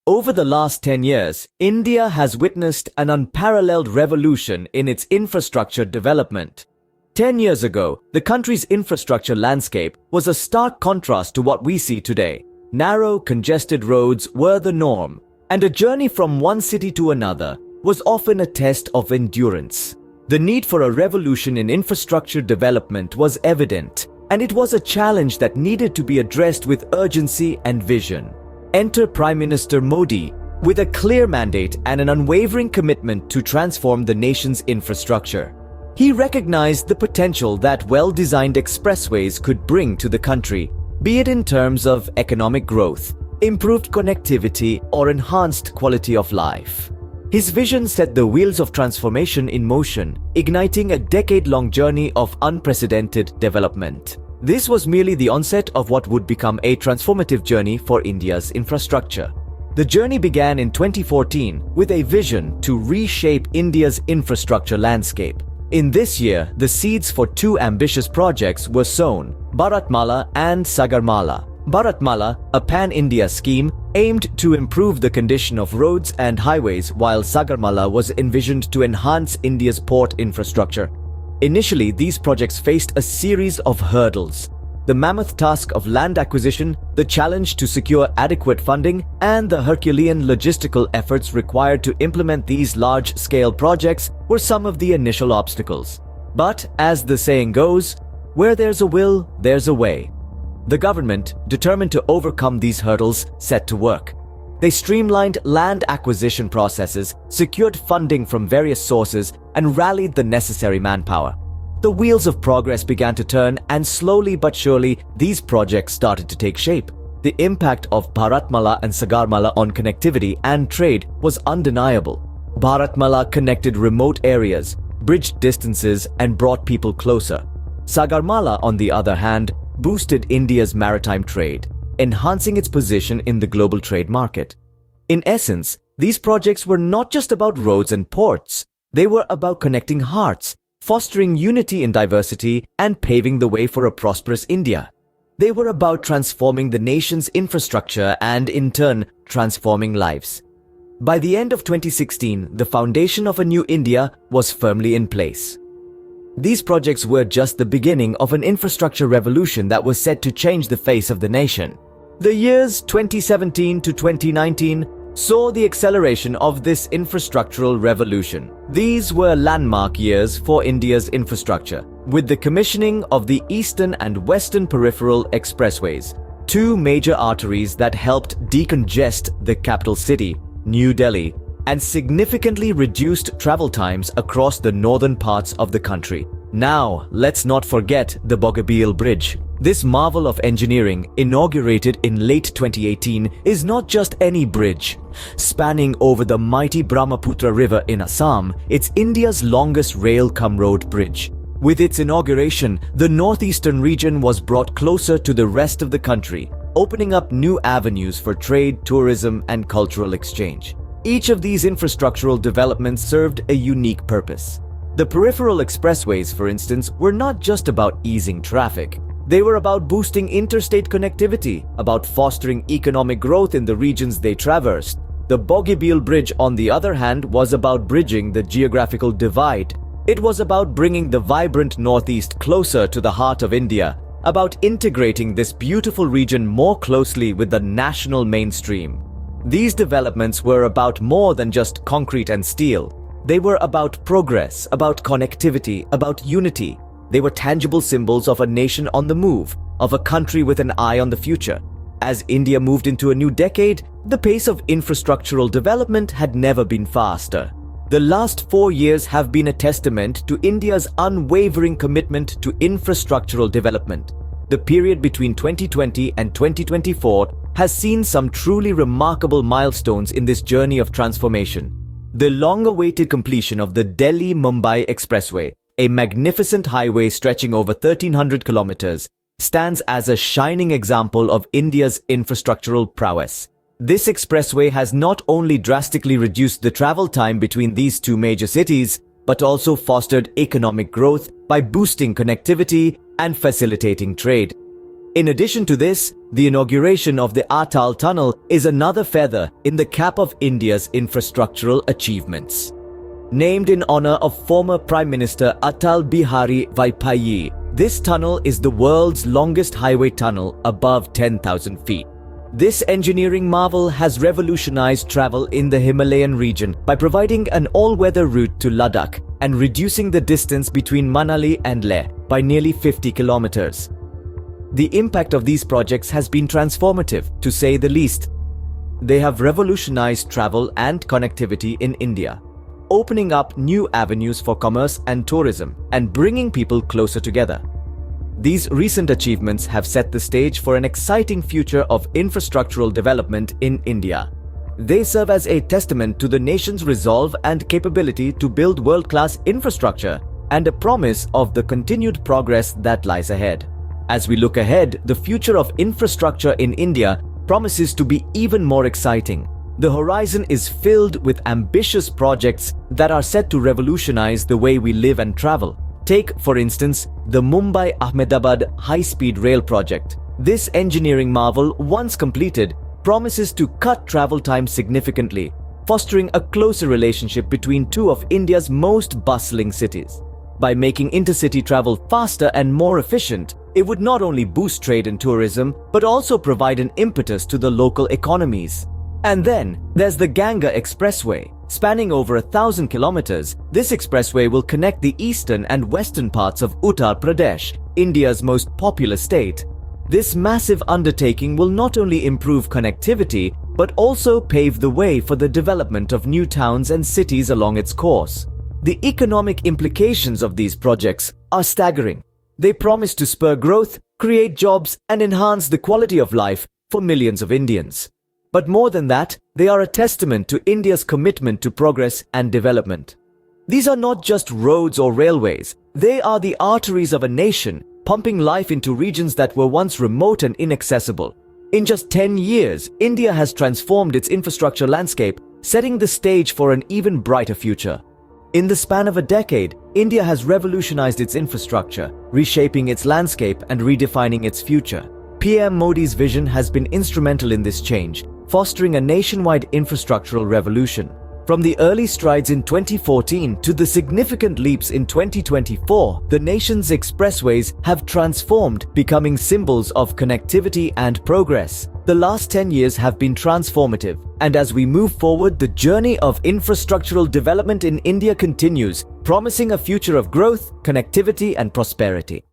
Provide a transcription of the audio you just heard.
Over the last 10 years, India has witnessed an unparalleled revolution in its infrastructure development. 10 years ago, the country's infrastructure landscape was a stark contrast to what we see today. Narrow, congested roads were the norm, and a journey from one city to another was often a test of endurance. The need for a revolution in infrastructure development was evident, and it was a challenge that needed to be addressed with urgency and vision. Enter Prime Minister Modi with a clear mandate and an unwavering commitment to transform the nation's infrastructure. He recognized the potential that well-designed expressways could bring to the country, be it in terms of economic growth, improved connectivity, or enhanced quality of life. His vision set the wheels of transformation in motion, igniting a decade-long journey of unprecedented development. This was merely the onset of what would become a transformative journey for India's infrastructure. The journey began in 2014 with a vision to reshape India's infrastructure landscape. In this year, the seeds for two ambitious projects were sown: Bharatmala and Sagarmala. Bharatmala, a pan-India scheme, aimed to improve the condition of roads and highways, while Sagarmala was envisioned to enhance India's port infrastructure. Initially, these projects faced a series of hurdles: the mammoth task of land acquisition, the challenge to secure adequate funding, and the Herculean logistical efforts required to implement these large-scale projects were some of the initial obstacles. But, as the saying goes, where there's a will, there's a way. The government, determined to overcome these hurdles, set to work. They streamlined land acquisition processes, secured funding from various sources, and rallied the necessary manpower. The wheels of progress began to turn, and slowly but surely, these projects started to take shape. The impact of Bharatmala and Sagarmala on connectivity and trade was undeniable. Bharatmala connected remote areas, bridged distances, and brought people closer. Sagarmala, on the other hand, boosted India's maritime trade, enhancing its position in the global trade market. In essence, these projects were not just about roads and ports. They were about connecting hearts, fostering unity in diversity, and paving the way for a prosperous India. They were about transforming the nation's infrastructure and, in turn, transforming lives. By the end of 2016, the foundation of a new India was firmly in place. These projects were just the beginning of an infrastructure revolution that was set to change the face of the nation. The years 2017 to 2019 saw the acceleration of this infrastructural revolution. These were landmark years for India's infrastructure, with the commissioning of the Eastern and Western Peripheral Expressways, two major arteries that helped decongest the capital city, New Delhi, and significantly reduced travel times across the northern parts of the country. Now, let's not forget the Bogabeel Bridge. This marvel of engineering, inaugurated in late 2018, is not just any bridge. Spanning over the mighty Brahmaputra River in Assam, it's India's longest rail-cum-road bridge. With its inauguration, the northeastern region was brought closer to the rest of the country, opening up new avenues for trade, tourism, and cultural exchange. Each of these infrastructural developments served a unique purpose. The peripheral expressways, for instance, were not just about easing traffic. They were about boosting interstate connectivity, about fostering economic growth in the regions they traversed. The Bogabeel Bridge, on the other hand, was about bridging the geographical divide. It was about bringing the vibrant Northeast closer to the heart of India, about integrating this beautiful region more closely with the national mainstream. These developments were about more than just concrete and steel. They were about progress, about connectivity, about unity. They were tangible symbols of a nation on the move, of a country with an eye on the future. As India moved into a new decade, the pace of infrastructural development had never been faster. The last 4 years have been a testament to India's unwavering commitment to infrastructural development. The period between 2020 and 2024 has seen some truly remarkable milestones in this journey of transformation. The long-awaited completion of the Delhi-Mumbai Expressway, a magnificent highway stretching over 1,300 kilometers, stands as a shining example of India's infrastructural prowess. This expressway has not only drastically reduced the travel time between these two major cities, but also fostered economic growth by boosting connectivity and facilitating trade. In addition to this, the inauguration of the Atal Tunnel is another feather in the cap of India's infrastructural achievements. Named in honor of former Prime Minister Atal Bihari Vajpayee, this tunnel is the world's longest highway tunnel above 10,000 feet. This engineering marvel has revolutionized travel in the Himalayan region by providing an all-weather route to Ladakh and reducing the distance between Manali and Leh by nearly 50 kilometers. The impact of these projects has been transformative, to say the least. They have revolutionized travel and connectivity in India, opening up new avenues for commerce and tourism and bringing people closer together. These recent achievements have set the stage for an exciting future of infrastructural development in India. They serve as a testament to the nation's resolve and capability to build world-class infrastructure and a promise of the continued progress that lies ahead. As we look ahead, the future of infrastructure in India promises to be even more exciting. The horizon is filled with ambitious projects that are set to revolutionize the way we live and travel. Take, for instance, the Mumbai-Ahmedabad high-speed rail project. This engineering marvel, once completed, promises to cut travel time significantly, fostering a closer relationship between two of India's most bustling cities. By making intercity travel faster and more efficient, it would not only boost trade and tourism, but also provide an impetus to the local economies. And then, there's the Ganga Expressway. Spanning over 1,000 kilometers, this expressway will connect the eastern and western parts of Uttar Pradesh, India's most populous state. This massive undertaking will not only improve connectivity, but also pave the way for the development of new towns and cities along its course. The economic implications of these projects are staggering. They promise to spur growth, create jobs, and enhance the quality of life for millions of Indians. But more than that, they are a testament to India's commitment to progress and development. These are not just roads or railways. They are the arteries of a nation, pumping life into regions that were once remote and inaccessible. In just 10 years, India has transformed its infrastructure landscape, setting the stage for an even brighter future. In the span of a decade, India has revolutionized its infrastructure, reshaping its landscape and redefining its future. PM Modi's vision has been instrumental in this change, fostering a nationwide infrastructural revolution. From the early strides in 2014 to the significant leaps in 2024, the nation's expressways have transformed, becoming symbols of connectivity and progress. The last 10 years have been transformative, and as we move forward, the journey of infrastructural development in India continues, promising a future of growth, connectivity, and prosperity.